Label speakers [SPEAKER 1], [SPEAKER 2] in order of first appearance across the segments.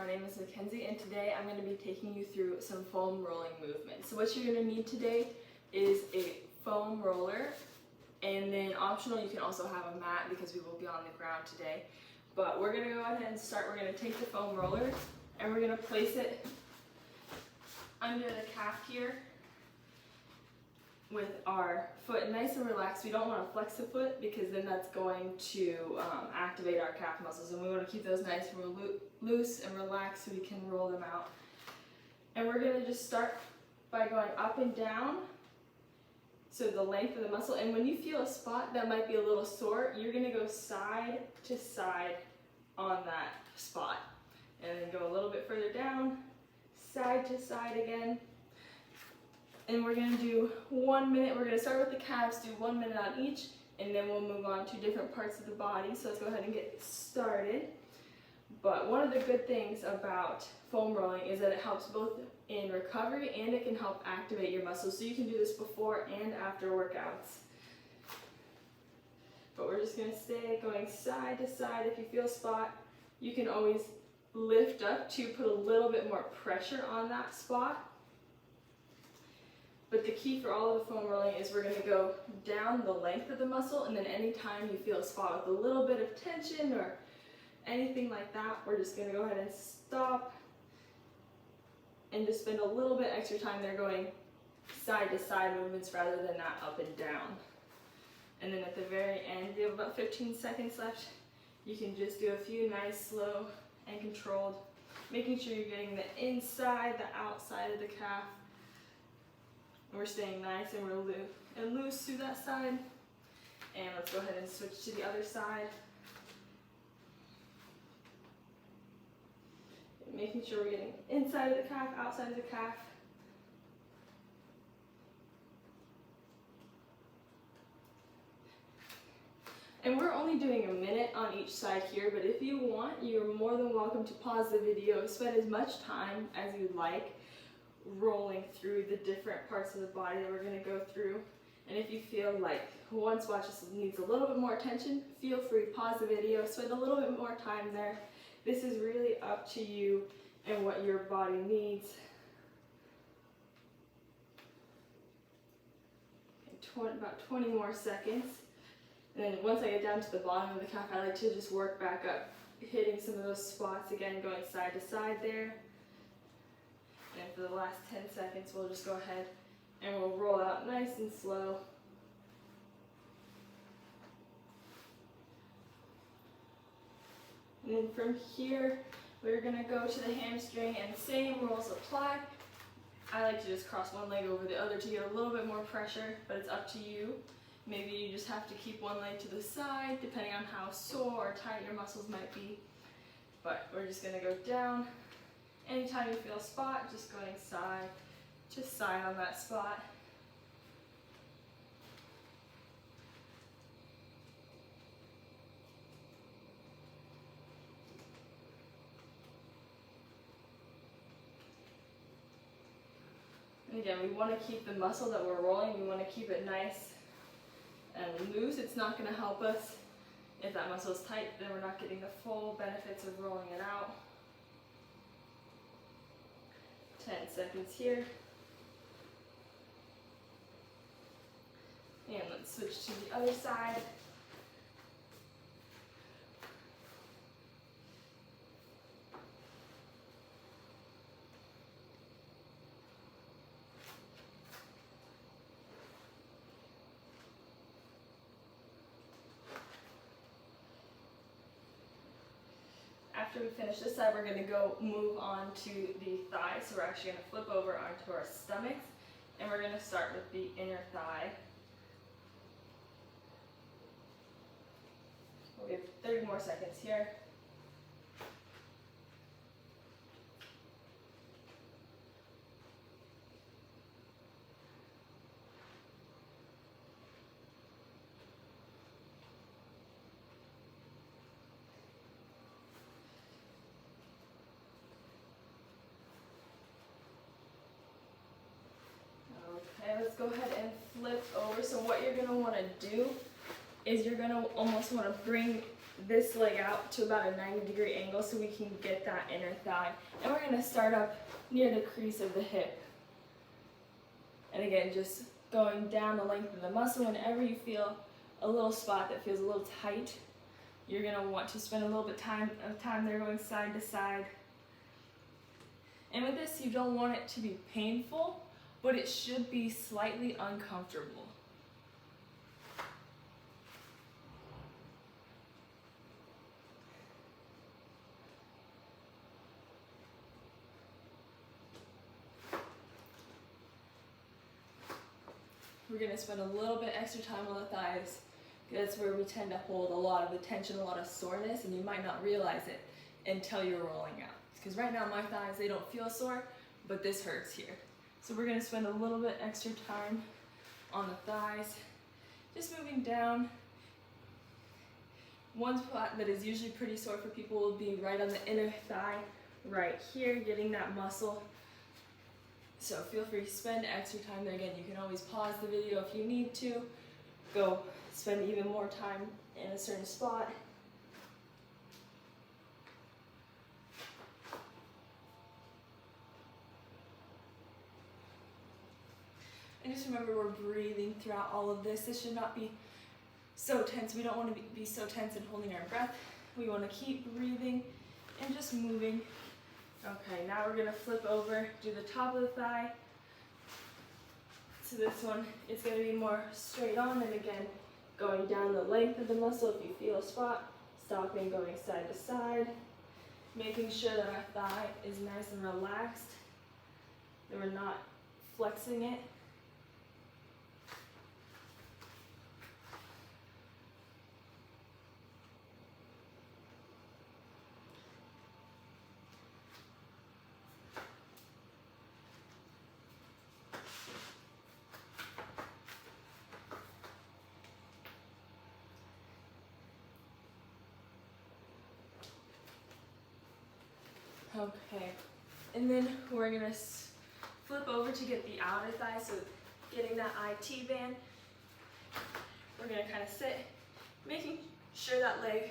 [SPEAKER 1] My name is Mackenzie, and today I'm going to be taking you through some foam rolling movements. So what you're going to need today is a foam roller, and then optional you can also have a mat because we will be on the ground today. But we're going to go ahead and start. We're going to take the foam roller and we're going to place it under the calf here with our foot nice and relaxed. We don't want to flex the foot because then that's going to activate our calf muscles, and we want to keep those nice and loose and relaxed so we can roll them out. And we're going to just start by going up and down, so the length of the muscle. And when you feel a spot that might be a little sore, you're going to go side to side on that spot, and then go a little bit further down, side to side again. And we're going to do 1 minute. We're going to start with the calves, do 1 minute on each, and then we'll move on to different parts of the body. So let's go ahead and get started. But one of the good things about foam rolling is that it helps both in recovery and it can help activate your muscles. So you can do this before and after workouts. But we're just going to stay going side to side. If you feel a spot, you can always lift up to put a little bit more pressure on that spot. But the key for all of the foam rolling is we're going to go down the length of the muscle, and then anytime you feel a spot with a little bit of tension or anything like that, we're just going to go ahead and stop and just spend a little bit extra time there going side to side movements rather than that up and down. And then at the very end, we have about 15 seconds left. You can just do a few nice, slow, and controlled, making sure you're getting the inside, the outside of the calf. We're staying nice and loose through that side. And let's go ahead and switch to the other side. Making sure we're getting inside of the calf, outside of the calf. And we're only doing a minute on each side here, but if you want, you're more than welcome to pause the video, spend as much time as you'd like rolling through the different parts of the body that we're going to go through. And if you feel like one spot just needs a little bit more attention, feel free to pause the video, spend a little bit more time there. This is really up to you and what your body needs. About 20 more seconds. And then once I get down to the bottom of the calf, I like to just work back up, hitting some of those spots again, going side to side there. And for the last 10 seconds, we'll just go ahead and we'll roll out nice and slow. And then from here, we're going to go to the hamstring, and the same rules apply. I like to just cross one leg over the other to get a little bit more pressure, but it's up to you. Maybe you just have to keep one leg to the side, depending on how sore or tight your muscles might be. But we're just going to go down. Anytime you feel a spot, just going side to side on that spot. And again, we want to keep the muscle that we're rolling, we want to keep it nice and loose. It's not going to help us if that muscle is tight, then we're not getting the full benefits of rolling it out. 10 seconds here. And let's switch to the other side. After we finish this side, we're going to go move on to the thighs. So we're actually going to flip over onto our stomachs, and we're going to start with the inner thigh. We'll give 30 more seconds here. Okay, let's go ahead and flip over. So what you're going to want to do is you're going to almost want to bring this leg out to about a 90-degree angle so we can get that inner thigh. And we're gonna start up near the crease of the hip. And again, just going down the length of the muscle. Whenever you feel a little spot that feels a little tight, you're gonna want to spend a little bit of time there going side to side. And with this, you don't want it to be painful, but it should be slightly uncomfortable. We're going to spend a little bit extra time on the thighs. That's where we tend to hold a lot of the tension, a lot of soreness, and you might not realize it until you're rolling out. Because right now my thighs, they don't feel sore, but this hurts here. So we're going to spend a little bit extra time on the thighs. Just moving down. One spot that is usually pretty sore for people will be right on the inner thigh, right here, getting that muscle. So feel free to spend extra time there. Again, you can always pause the video if you need to. Go spend even more time in a certain spot. And just remember, we're breathing throughout all of this. This should not be so tense. We don't want to be so tense and holding our breath. We want to keep breathing and just moving. Okay, now we're going to flip over, do the top of the thigh. So this one is going to be more straight on, and again, going down the length of the muscle if you feel a spot, stopping, going side to side, making sure that our thigh is nice and relaxed, that we're not flexing it. Okay, and then we're gonna flip over to get the outer thigh, so getting that IT band. We're gonna kind of sit, making sure that leg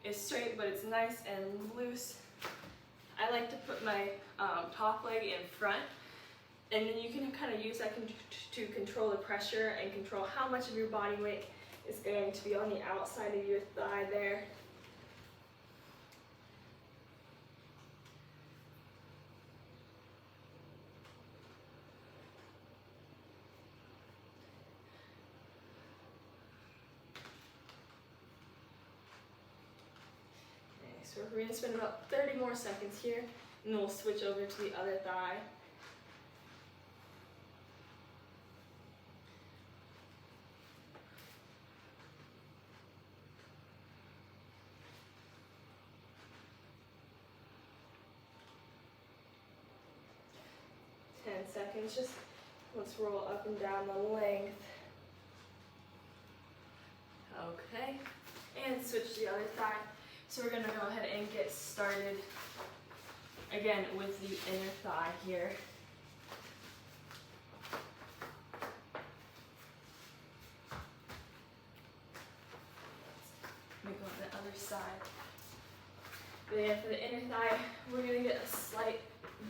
[SPEAKER 1] is straight, but it's nice and loose. I like to put my top leg in front, and then you can kind of use that to control the pressure and control how much of your body weight is going to be on the outside of your thigh there. So we're going to spend about 30 more seconds here, and then we'll switch over to the other thigh. Seconds, just let's roll up and down the length. Okay, and switch to the other thigh. So we're gonna go ahead and get started again with the inner thigh here. Let me go on the other side. Then for the inner thigh, we're gonna get a slight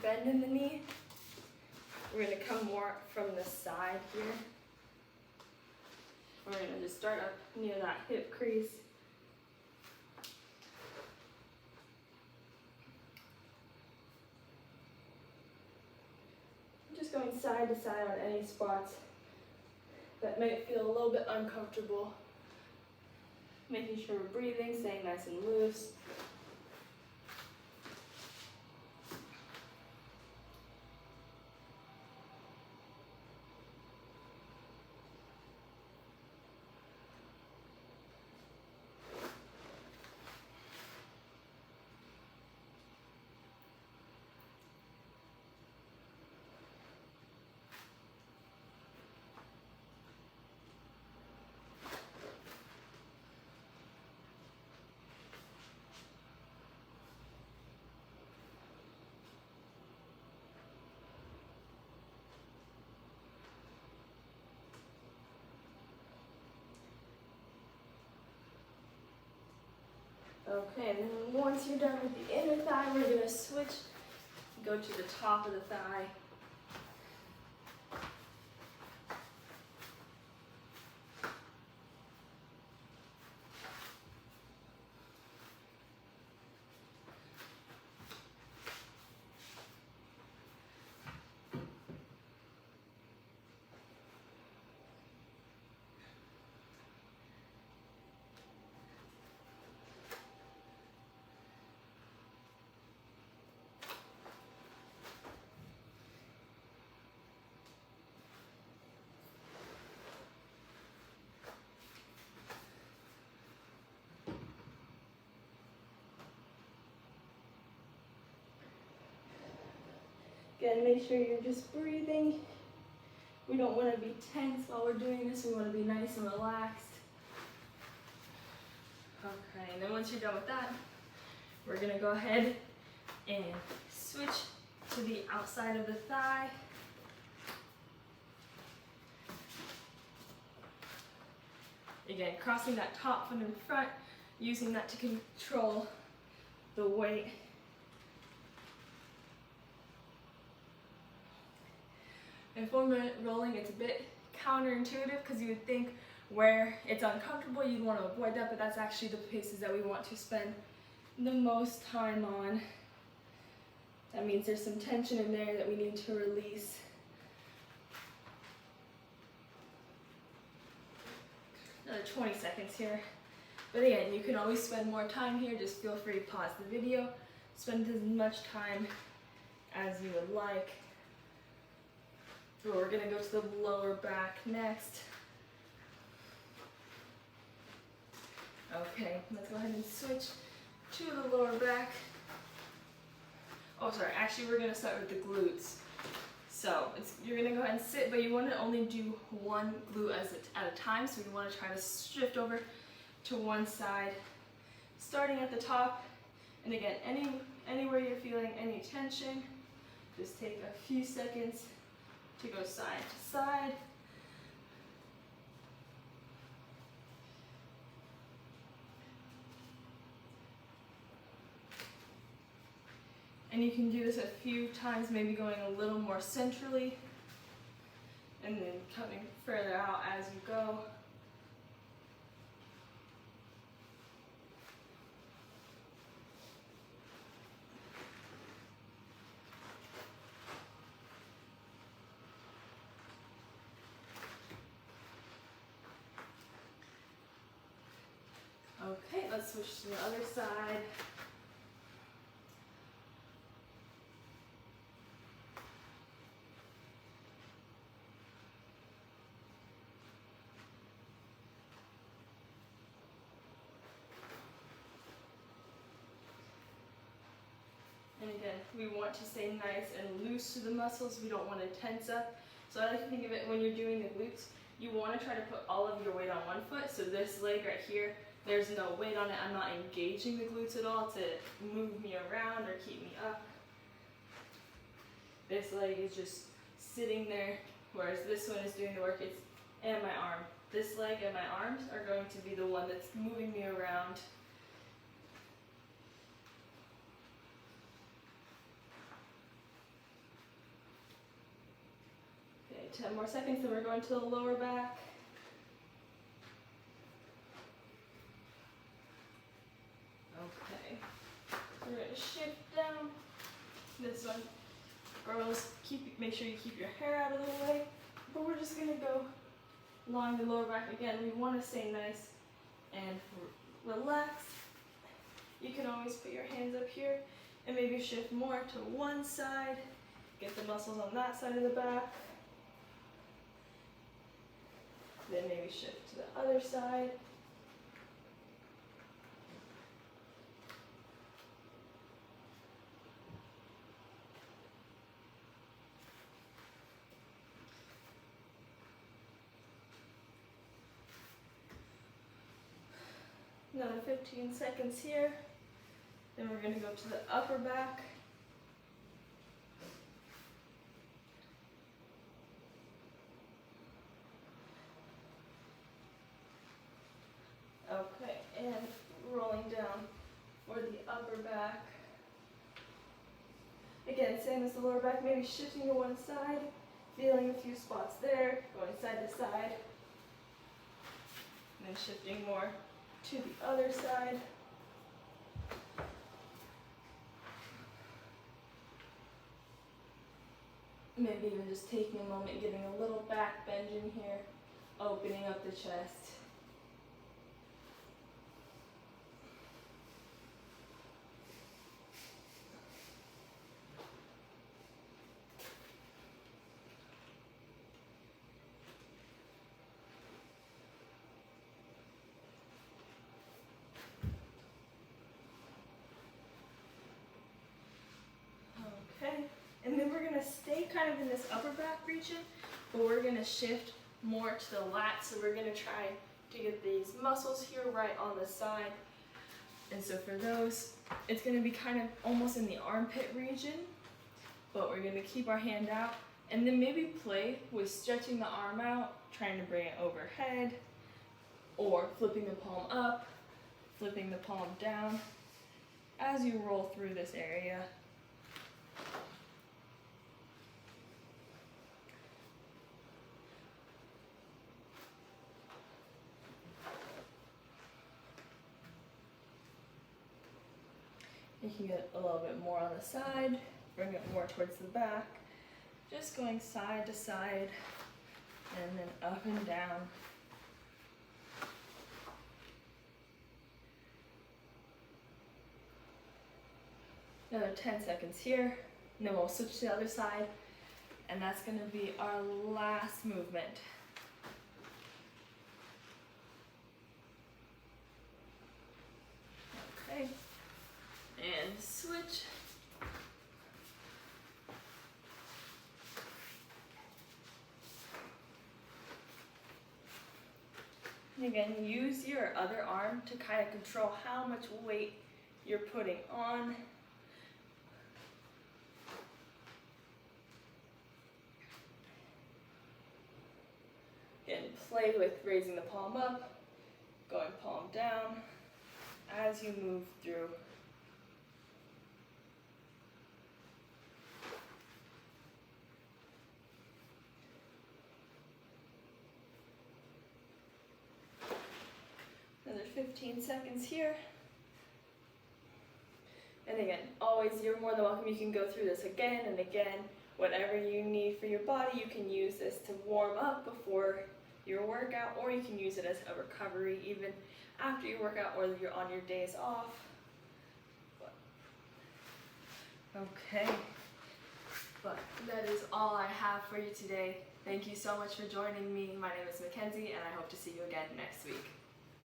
[SPEAKER 1] bend in the knee. We're going to come more from the side here. We're going to just start up near that hip crease. Just going side to side on any spots that might feel a little bit uncomfortable. Making sure we're breathing, staying nice and loose. Okay, and then once you're done with the inner thigh, we're going to switch, go to the top of the thigh. Again, make sure you're just breathing. We don't want to be tense while we're doing this. We want to be nice and relaxed. Okay, and then once you're done with that, we're going to go ahead and switch to the outside of the thigh. Again, crossing that top foot in front, using that to control the weight. In 4 minute rolling, it's a bit counterintuitive because you would think where it's uncomfortable, you'd want to avoid that, but that's actually the paces that we want to spend the most time on. That means there's some tension in there that we need to release. Another 20 seconds here. But again, you can always spend more time here. Just feel free to pause the video. Spend as much time as you would like. So we're going to go to the lower back next. Okay, let's go ahead and switch to the lower back. Oh, sorry, actually we're going to start with the glutes. So you're going to go ahead and sit, but you want to only do one glute at a time. So you want to try to shift over to one side, starting at the top. And again, anywhere you're feeling any tension, just take a few seconds to go side to side. And you can do this a few times, maybe going a little more centrally and then coming further out as you go. Okay, let's switch to the other side. And again, we want to stay nice and loose to the muscles. We don't want to tense up. So I like to think of it when you're doing the glutes, you want to try to put all of your weight on one foot. So this leg right here, there's no weight on it. I'm not engaging the glutes at all to move me around or keep me up. This leg is just sitting there, whereas this one is doing the work. And my arm. This leg and my arms are going to be the one that's moving me around. Okay, 10 more seconds, then we're going to the lower back. Okay, so we're going to shift down. This one, girls, make sure you keep your hair out of the way. But we're just going to go along the lower back. Again, we want to stay nice and relaxed. You can always put your hands up here and maybe shift more to one side. Get the muscles on that side of the back. Then maybe shift to the other side. Another 15 seconds here. Then we're going to go to the upper back. Okay, and rolling down Again, same as the lower back, maybe shifting to one side, feeling a few spots there, going side to side, and then shifting more to the other side. Maybe even just taking a moment, getting a little back bend in here, opening up the chest. Okay, and then we're gonna stay kind of in this upper back region, but we're gonna shift more to the lats. So we're gonna try to get these muscles here right on the side. And so for those, it's gonna be kind of almost in the armpit region, but we're gonna keep our hand out and then maybe play with stretching the arm out, trying to bring it overhead, or flipping the palm up, flipping the palm down as you roll through this area. You can get a little bit more on the side, bring it more towards the back, just going side to side and then up and down. Another 10 seconds here, and then we'll switch to the other side, and that's going to be our last movement. Okay. And switch. And again, use your other arm to kind of control how much weight you're putting on. Again, play with raising the palm up, going palm down as you move through. Another 15 seconds here. And again, always, you're more than welcome. You can go through this again and again. Whatever you need for your body, you can use this to warm up before your workout, or you can use it as a recovery even after your workout or you're on your days off. Okay, but that is all I have for you today. Thank you so much for joining me. My name is Mackenzie, and I hope to see you again next week.